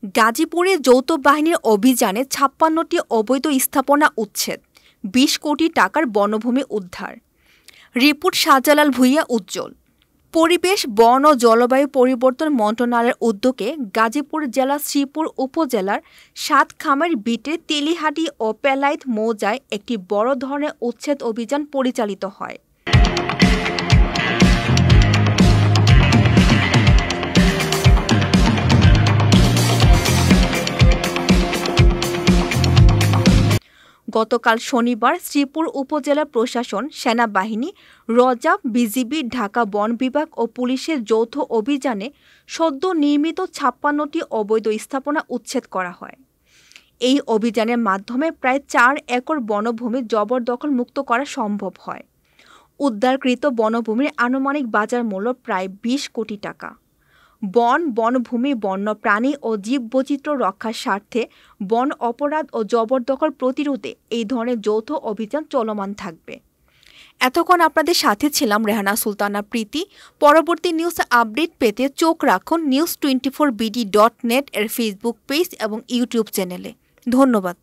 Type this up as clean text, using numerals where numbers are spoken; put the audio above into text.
গাজীপুরে যৌথ বাহিনীর অভিযানে ৫৬টি অবৈধ স্থাপনা উচ্ছেদ, ২০ কোটি টাকার বনভূমি উদ্ধার। রিপোর্ট শাহজালাল ভূঁইয়া উজ্জ্বল। পরিবেশ, বন ও জলবায়ু পরিবর্তন মন্ত্রণালয়ের উদ্যোগে গাজীপুর জেলার শ্রীপুর উপজেলার সাতখামের বিটের তেলিহাটি ও পেলাইত মৌজায় একটি বড় ধরনের উচ্ছেদ অভিযান পরিচালিত হয়। গতকাল শনিবার শ্রীপুর উপজেলা প্রশাসন, সেনাবাহিনী, র্যাব, বিজিবি, ঢাকা বন বিভাগ ও পুলিশের যৌথ অভিযানে সদ্য নির্মিত ৫৬টি অবৈধ স্থাপনা উচ্ছেদ করা হয়। এই অভিযানের মাধ্যমে প্রায় ৪ একর বনভূমি জবরদখল মুক্ত করা সম্ভব হয়। উদ্ধারকৃত বনভূমির আনুমানিক বাজার মূল্য প্রায় ২০ কোটি টাকা। বনভূমি, বন্যপ্রাণী ও জীববৈচিত্র্য রক্ষার স্বার্থে বন অপরাধ ও জবরদখল প্রতিরোধে এই ধরনের যৌথ অভিযান চলমান থাকবে। এতক্ষণ আপনাদের সাথে ছিলাম রেহানা সুলতানা প্রীতি। পরবর্তী নিউজ আপডেট পেতে চোখ রাখুন news24bd.net এর ফেসবুক পেজ এবং ইউটিউব চ্যানেলে। ধন্যবাদ।